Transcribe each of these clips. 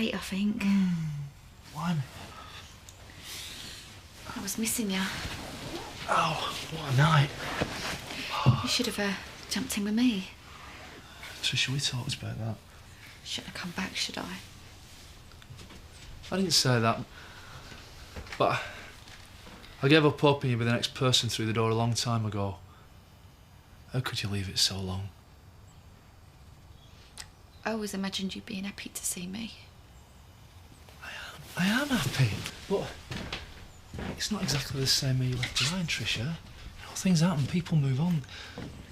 late, I think. Why? I was missing you. Oh, what a night. You should have jumped in with me. Tricia, we talked about that. Shouldn't have come back, should I? I didn't say that. But I gave up hoping you'd be the next person through the door a long time ago. How could you leave it so long? I always imagined you being happy to see me. I am happy, but it's not exactly the same me you left behind, Tricia. You know, things happen, people move on.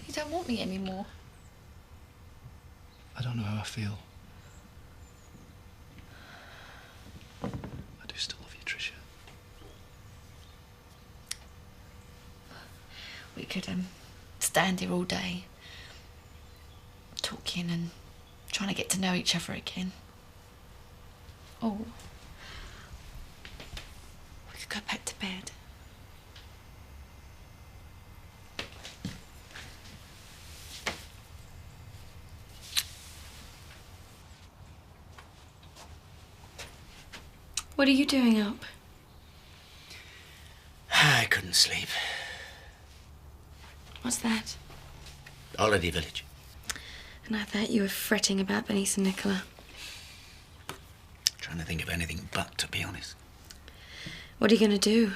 You don't want me anymore. I don't know how I feel. I do still love you, Tricia. We could stand here all day, talking and trying to get to know each other again. Or we could go back to bed. What are you doing up? I couldn't sleep. What's that? Holiday Village. And I thought you were fretting about Bernice and Nicola. Trying to think of anything but, to be honest. What are you going to do?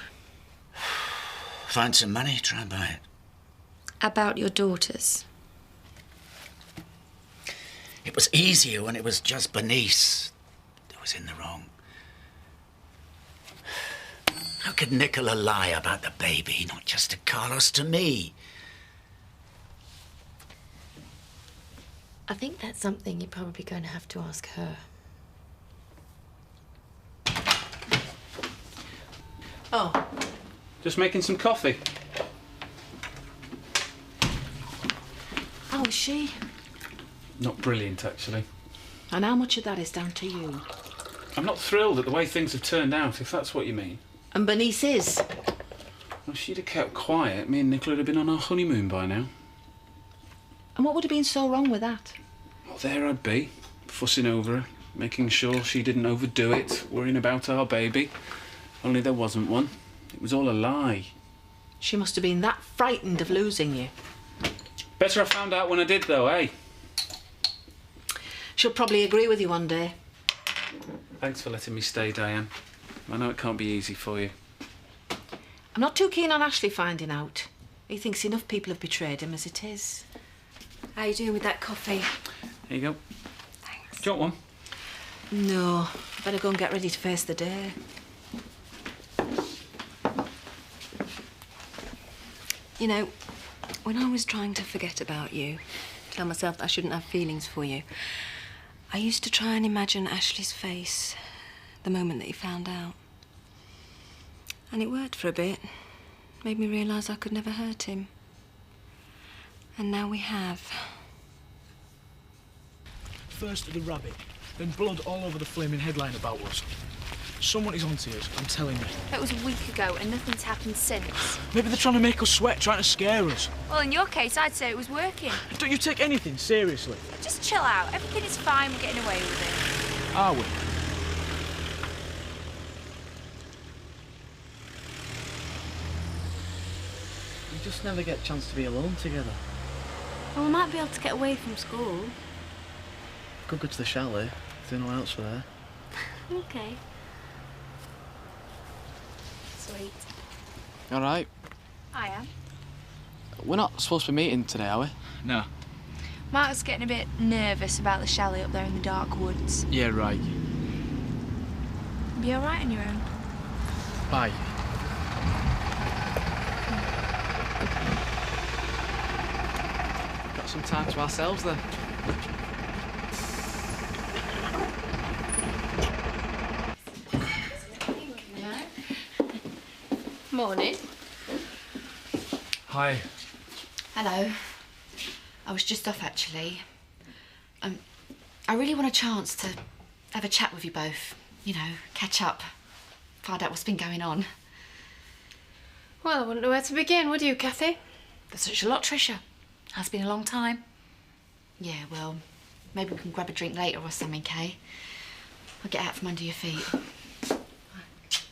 Find some money, try and buy it. About your daughters? It was easier when it was just Bernice who was in the wrong. How could Nicola lie about the baby, not just to Carlos, to me? I think that's something you're probably going to have to ask her. Oh, just making some coffee. How was she? Not brilliant, actually. And how much of that is down to you? I'm not thrilled at the way things have turned out, if that's what you mean. And Bernice is. Well, if she'd have kept quiet, me and Nicola would have been on our honeymoon by now. And what would have been so wrong with that? Well, there I'd be, fussing over her, making sure she didn't overdo it, worrying about our baby. Only there wasn't one. It was all a lie. She must have been that frightened of losing you. Better I found out when I did, though, eh? She'll probably agree with you one day. Thanks for letting me stay, Diane. I know it can't be easy for you. I'm not too keen on Ashley finding out. He thinks enough people have betrayed him as it is. How are you doing with that coffee? Here you go. Thanks. Do you want one? No, better go and get ready to face the day. You know, when I was trying to forget about you, tell myself that I shouldn't have feelings for you, I used to try and imagine Ashley's face the moment that he found out. And it worked for a bit. Made me realise I could never hurt him. And now we have. First the rabbit, then blood all over the flaming headline about us. Someone is onto us, I'm telling you. That was a week ago and nothing's happened since. Maybe they're trying to make us sweat, trying to scare us. Well, in your case, I'd say it was working. Don't you take anything seriously? Just chill out. Everything is fine. We're getting away with it. Are we? We just never get a chance to be alone together. Well, we might be able to get away from school. Could go to the chalet, if there's no one else there. Okay. Sweet. All right. I am. We're not supposed to be meeting today, are we? No. Mark's getting a bit nervous about the chalet up there in the dark woods. Yeah, right. Be all right on your own? Bye. Got some time to ourselves then. Morning. Hi. Hello. I was just off, actually. I really want a chance to have a chat with you both. You know, catch up, find out what's been going on. Well, I wouldn't know where to begin, would you, Kathy? There's such a lot, Tricia. Has been a long time. Yeah, well, maybe we can grab a drink later or something, Kay. I'll get out from under your feet.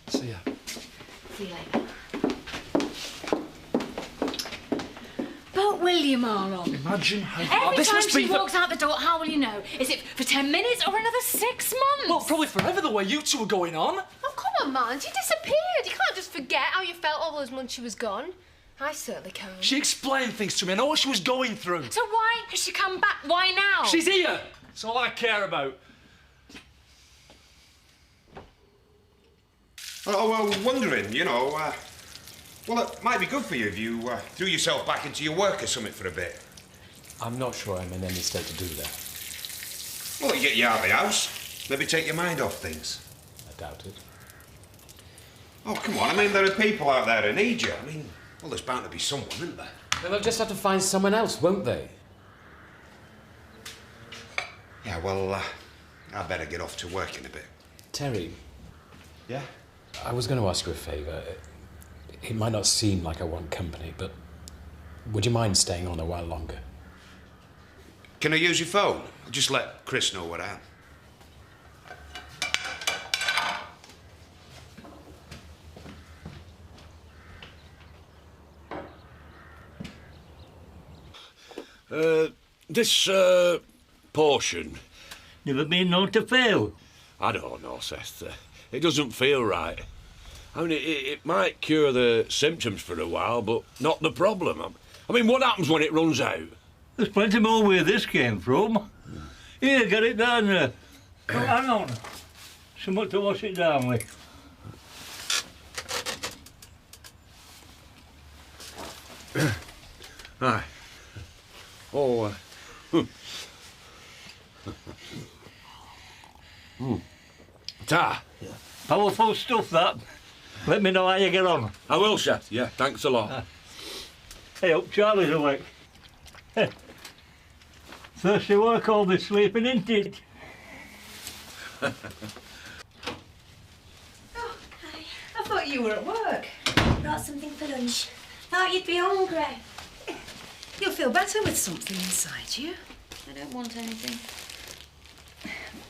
See ya. See you later. But will you, Marlon? Imagine how... Every time she walks out the door, how will you know? Is it for 10 minutes or another 6 months? Well, probably forever the way you two are going on. Oh, come on, man. She disappeared. You can't just forget how you felt all those months she was gone. I certainly can't. She explained things to me. I know what she was going through. So why has she come back? Why now? She's here. That's all I care about. Oh, well, wondering, you know, well, it might be good for you if you threw yourself back into your work or something for a bit. I'm not sure I'm in any state to do that. Well, it'll get you out of the house. Maybe take your mind off things. I doubt it. Oh, come on. I mean, there are people out there who need you. I mean, well, there's bound to be someone, isn't there? Well, they'll just have to find someone else, won't they? Yeah, well, I better get off to work in a bit. Terry. Yeah? I was going to ask you a favour. It might not seem like I want company, but would you mind staying on a while longer? Can I use your phone? Just let Chris know where I am. This portion. Never been known to fail. I don't know, Seth. It doesn't feel right. I mean, it might cure the symptoms for a while, but not the problem. I mean, what happens when it runs out? There's plenty more where this came from. Here, get it down there. Oh, hang on. Something to wash it down with. Aye. Oh, Ta. Yeah. Powerful stuff, that. Let me know how you get on. I will, Seth. Yeah, thanks a lot. Hey, hope Charlie's awake. Hey. Thirsty work all this sleeping, isn't it? Oh, hi. I thought you were at work. Brought something for lunch. Thought you'd be hungry. You'll feel better with something inside you. I don't want anything.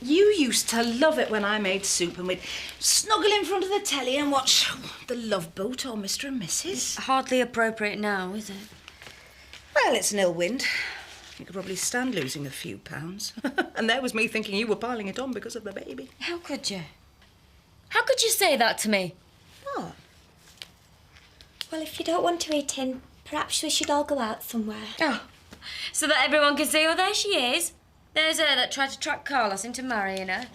You used to love it when I made soup and we'd snuggle in front of the telly and watch The Love Boat or Mr. and Mrs. It's hardly appropriate now, is it? Well, it's an ill wind. You could probably stand losing a few pounds. And there was me thinking you were piling it on because of the baby. How could you? How could you say that to me? What? Well, if you don't want to eat in, perhaps we should all go out somewhere. Oh, so that everyone can see, oh, there she is. There's her that tried to trap Carlos into marrying her.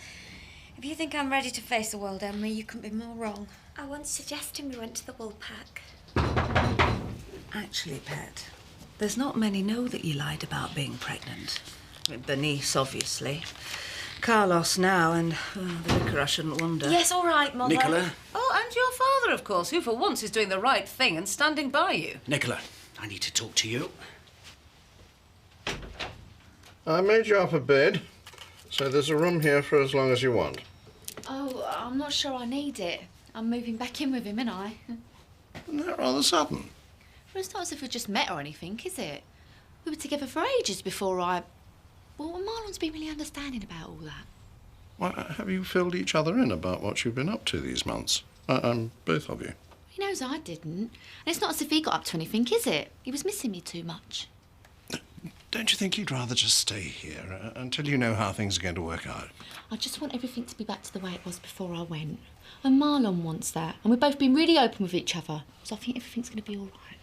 If you think I'm ready to face the world, Emma, you couldn't be more wrong. I was suggesting we went to the wool pack. Actually, Pet, there's not many know that you lied about being pregnant. Bernice, obviously. Carlos now, and the vicar, I shouldn't wonder. Yes, all right, Mother. Nicola? Oh, and your father, of course, who for once is doing the right thing and standing by you. Nicola, I need to talk to you. I made you up a bed, so there's a room here for as long as you want. Oh, I'm not sure I need it. I'm moving back in with him, ain't I? Isn't that rather sudden? Well, it's not as if we just met or anything, is it? We were together for ages before I... Well, Marlon's been really understanding about all that. Well, have you filled each other in about what you've been up to these months? Both of you. He knows I didn't. And it's not as if he got up to anything, is it? He was missing me too much. Don't you think you'd rather just stay here until you know how things are going to work out? I just want everything to be back to the way it was before I went. And Marlon wants that. And we've both been really open with each other. So I think everything's going to be all right.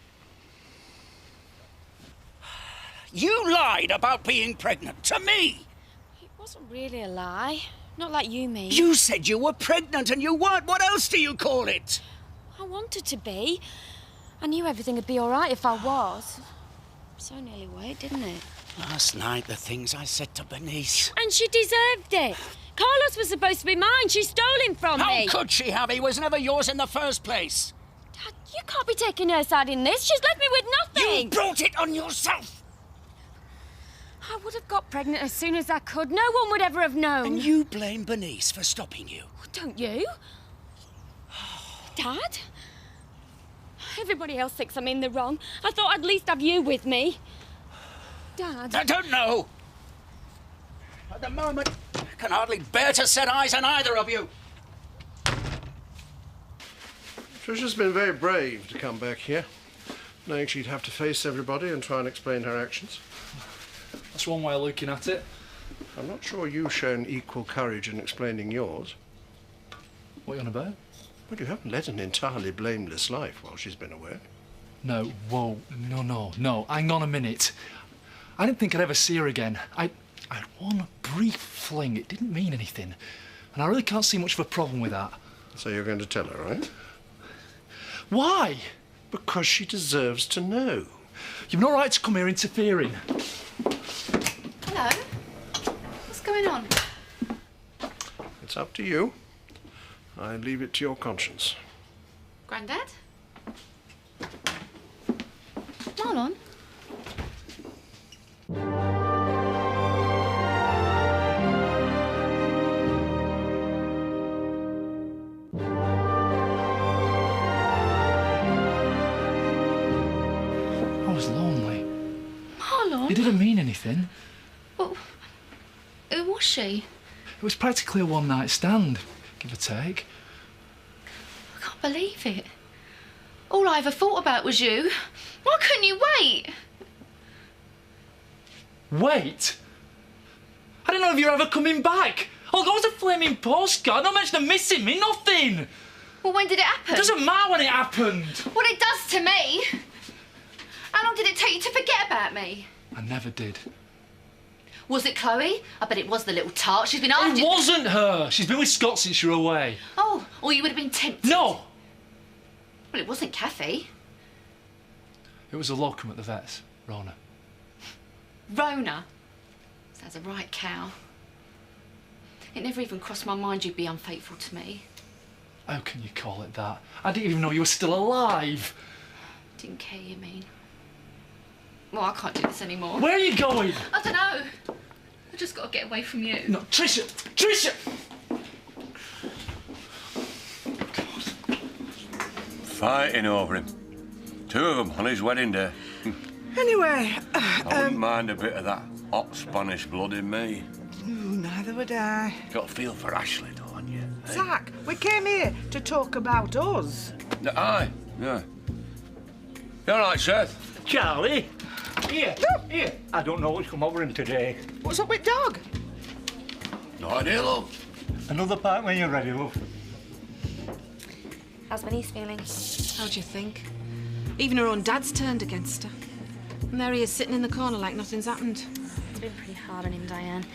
You lied about being pregnant to me. It wasn't really a lie. Not like you mean. You said you were pregnant and you weren't. What else do you call it? I wanted to be. I knew everything would be all right if I was. So nearly worked, didn't it? Last night, the things I said to Bernice. And she deserved it. Carlos was supposed to be mine. She stole him from me. How could she have? He was never yours in the first place. Dad, you can't be taking her side in this. She's left me with nothing. You brought it on yourself. I would have got pregnant as soon as I could. No one would ever have known. And you blame Bernice for stopping you. Don't you? Dad? Everybody else thinks I'm in the wrong. I thought I'd at least have you with me. Dad? I don't know. At the moment, can hardly bear to set eyes on either of you. Trisha's been very brave to come back here, knowing she'd have to face everybody and try and explain her actions. That's one way of looking at it. I'm not sure you've shown equal courage in explaining yours. What are you on about? Well, you haven't led an entirely blameless life while she's been away. No, whoa, no, hang on a minute. I didn't think I'd ever see her again. I had one brief fling, it didn't mean anything. And I really can't see much of a problem with that. So you're going to tell her, right? Why? Because she deserves to know. You've no right to come here interfering. Hello? What's going on? It's up to you. I leave it to your conscience. Grandad? Marlon? I was lonely. Marlon? It didn't mean anything. Well, who was she? It was practically a one-night stand, give or take. I can't believe it. All I ever thought about was you. Why couldn't you wait? Wait? I didn't know if you were ever coming back. All I got was a flaming postcard. No mention of missing me, nothing. Well, when did it happen? It doesn't matter when it happened. Well, it does to me. How long did it take you to forget about me? I never did. Was it Chloe? I bet it was the little tart. She's been after It you. wasn't her. She's been with Scott since you were away. Oh, or you would have been tempted. No! Well, it wasn't Kathy. It was a locum at the vet's, Rona. Rona. Sounds a right cow. It never even crossed my mind you'd be unfaithful to me. How can you call it that? I didn't even know you were still alive. Didn't care, you mean? Well, I can't do this anymore. Where are you going? I don't know. I just got to get away from you. No, Tricia! Tricia! Fighting over him. Two of them on his wedding day. Anyway, I wouldn't mind a bit of that hot Spanish blood in me. neither would I. Got a feel for Ashley, don't you? eh? Zach, we came here to talk about us. Aye, yeah. You all right, Seth? Charlie? Here, here. I don't know what's come over him today. What's up with Dog? No idea, love. Another part when you're ready, love. How's Bernice feeling? How do you think? Even her own dad's turned against her. And there he is sitting in the corner like nothing's happened. You've been pretty hard on him, Diane.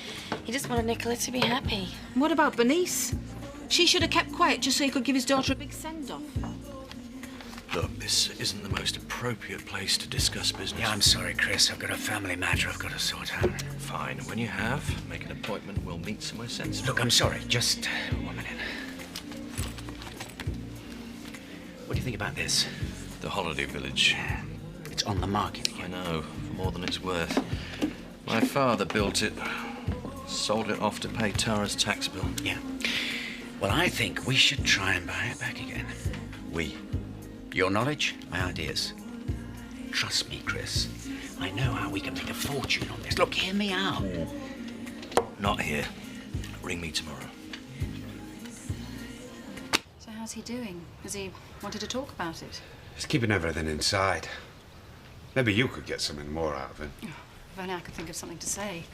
He just wanted Nicola to be happy. And what about Bernice? She should have kept quiet just so he could give his daughter a big send-off. Look, this isn't the most appropriate place to discuss business. Yeah, I'm sorry, Chris. I've got a family matter I've got to sort out. Fine. When you have, make an appointment. We'll meet somewhere sensible. Look, I'm sorry. Just 1 minute. What do you think about this? The holiday village. It's on the market again. I know, for more than it's worth. My father built it, sold it off to pay Tara's tax bill. Yeah. Well, I think we should try and buy it back again. We. Your knowledge, my ideas. Trust me, Chris. I know how we can make a fortune on this. Look, hear me out. Not here. Ring me tomorrow. So how's he doing? Has he wanted to talk about it? He's keeping everything inside. Maybe you could get something more out of him. If only I could think of something to say.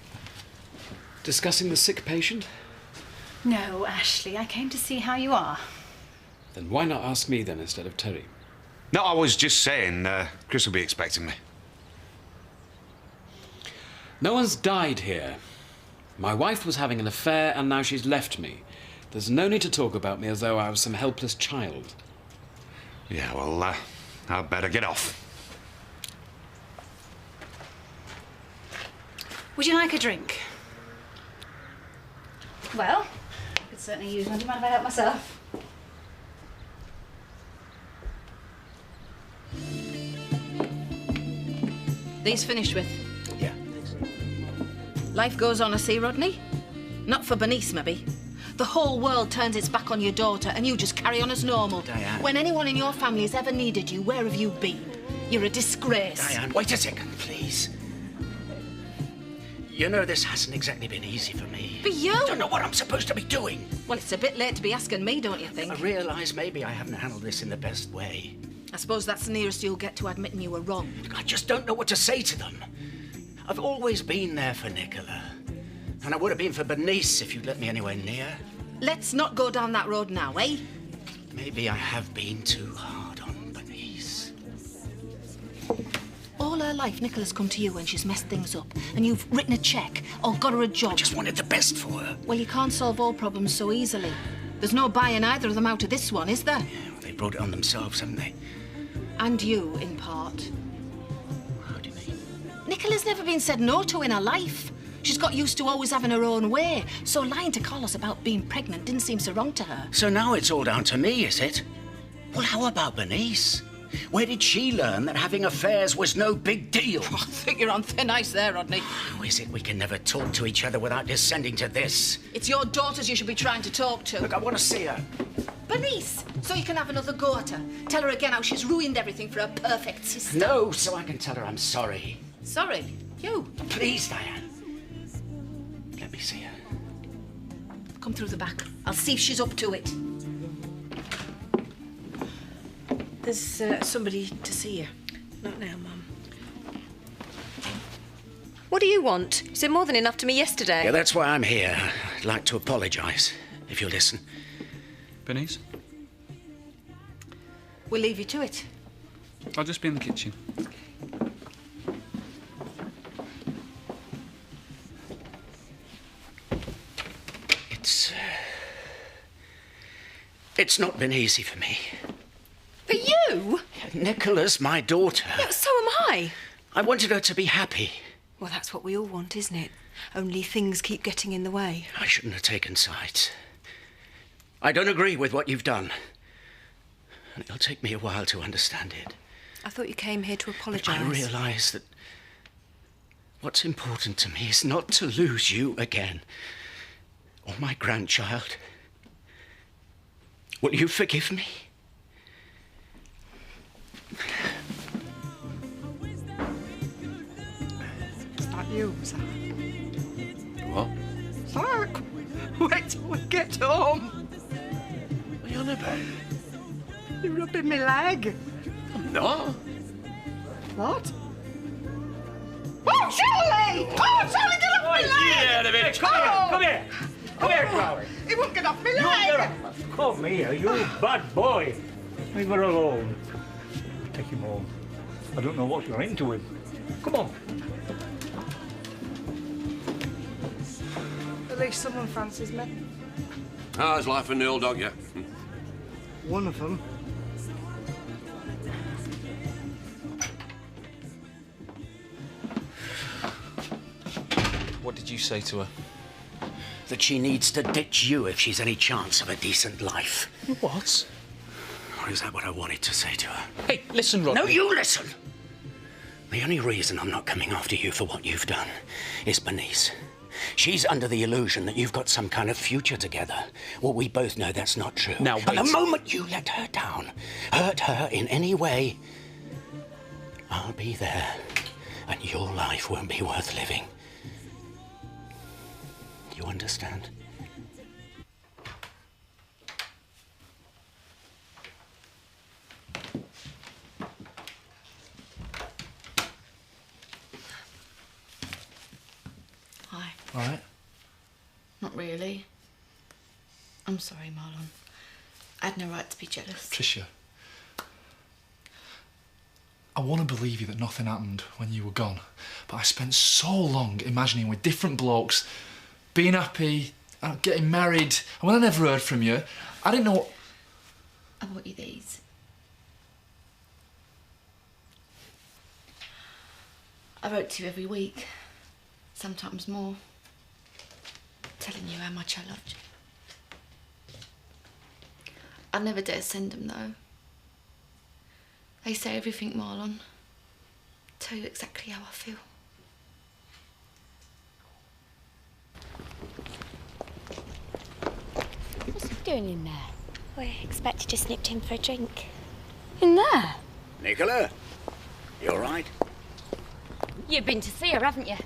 Discussing the sick patient? No, Ashley, I came to see how you are. Then why not ask me then instead of Terry? No, I was just saying, Chris will be expecting me. No one's died here. My wife was having an affair and now she's left me. There's no need to talk about me as though I was some helpless child. Yeah, well, I'd better get off. Would you like a drink? Well, I could certainly use one. Do you mind if I help myself? These finished with? Yeah. Life goes on, I see, Rodney. Not for Bernice, maybe. The whole world turns its back on your daughter and you just carry on as normal. Diane. When anyone in your family has ever needed you, where have you been? You're a disgrace. Diane, wait a second, please. You know, this hasn't exactly been easy for me. For you? I don't know what I'm supposed to be doing. Well, it's a bit late to be asking me, don't you think? I realise maybe I haven't handled this in the best way. I suppose that's the nearest you'll get to admitting you were wrong. I just don't know what to say to them. I've always been there for Nicola. And I would have been for Bernice if you'd let me anywhere near. Let's not go down that road now, eh? Maybe I have been too hard on Bernice. All her life, Nicola's come to you when she's messed things up, and you've written a cheque or got her a job. I just wanted the best for her. Well, you can't solve all problems so easily. There's no buying either of them out of this one, is there? Yeah, well, they brought it on themselves, haven't they? And you, in part. How do you mean? Nicola's never been said no to in her life. She's got used to always having her own way, so lying to Carlos about being pregnant didn't seem so wrong to her. So now it's all down to me, is it? Well, how about Bernice? Where did she learn that having affairs was no big deal? I think you're on thin ice there, Rodney. How is it we can never talk to each other without descending to this? It's your daughters you should be trying to talk to. Look, I want to see her. Bernice, so you can have another go at her. Tell her again how she's ruined everything for her perfect sister. No, so I can tell her I'm sorry. Sorry? You? Please, Diane. Let me see her. Come through the back. I'll see if she's up to it. There's somebody to see you. Not now, Mum. What do you want? You said more than enough to me yesterday. Yeah, that's why I'm here. I'd like to apologise, if you'll listen. Bernice, We'll leave you to it. I'll just be in the kitchen. It's not been easy for me. For you? Nicola's my daughter. Yeah, so am I. I wanted her to be happy. Well, that's what we all want, isn't it? Only things keep getting in the way. I shouldn't have taken sides. I don't agree with what you've done. And it'll take me a while to understand it. I thought you came here to apologise. I realise that what's important to me is not to lose you again. Or my grandchild. Will you forgive me? Is that you, Zach? What? Zach! Wait till we get home. What are you on about? You're rubbing my leg. I'm not. What? Oh, Charlie! Oh, Charlie, get off my leg! Get out of it! Come here! Come here, Charlie! He won't get off my You leg! get up. Come here, you bad boy. Leave her alone. Take him home. I don't know what you're into him. Come on. At least someone fancies me. How's life in the old dog, yeah? One of them. What did you say to her? That she needs to ditch you if she's any chance of a decent life. What? Or is that what I wanted to say to her? Hey, listen, Rodney. No, you listen! The only reason I'm not coming after you for what you've done is Bernice. She's under the illusion that you've got some kind of future together. Well, we both know that's not true. Now, wait. And the moment you let her down, hurt her in any way, I'll be there, and your life won't be worth living. You understand? Hi. All right. Not really. I'm sorry, Marlon. I had no right to be jealous. Tricia, I want to believe you that nothing happened when you were gone, but I spent so long imagining with different blokes, being happy, getting married, and when I never heard from you, I didn't know what... I bought you these. I wrote to you every week, sometimes more, telling you how much I loved you. I'd never dare send them, though. They say everything, Marlon. Tell you exactly how I feel. What's he doing in there? We expected just nipped in for a drink. In there? Nicola, you all right? You've been to see her, haven't you?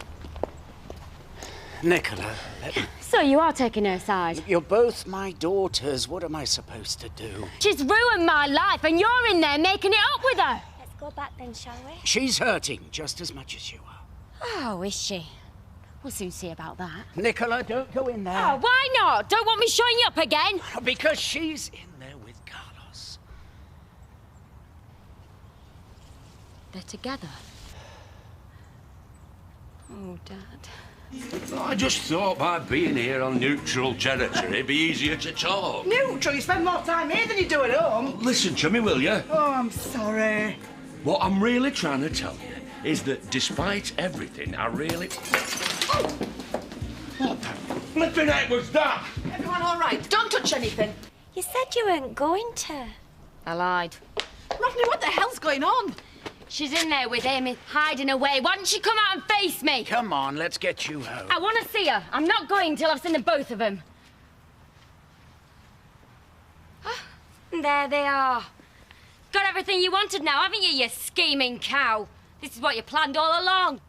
Nicola, So you are taking her side? you're both my daughters. What am I supposed to do? She's ruined my life and you're in there making it up with her. Let's go back then, shall we? She's hurting just as much as you are. Oh, is she? We'll soon see about that. Nicola, don't go in there. Oh, why not? Don't want me showing you up again? Because she's in there with Carlos. They're together. Oh, Dad. I just thought by being here on neutral territory, it'd be easier to talk. Neutral, you spend more time here than you do at home. Listen to me, will you? Oh, I'm sorry. What I'm really trying to tell you is that despite everything, I really... Oh! What the flipping heck was that? Everyone all right? Don't touch anything. You said you weren't going to. I lied. Rodney, what the hell's going on? She's in there with him, hiding away. Why don't she come out and face me? Come on, let's get you home. I want to see her. I'm not going till I've seen the both of them. There they are. Got everything you wanted now, haven't you, you scheming cow? This is what you planned all along.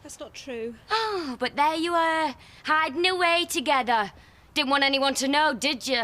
That's not true. Oh, but there you were, hiding away together. Didn't want anyone to know, did you?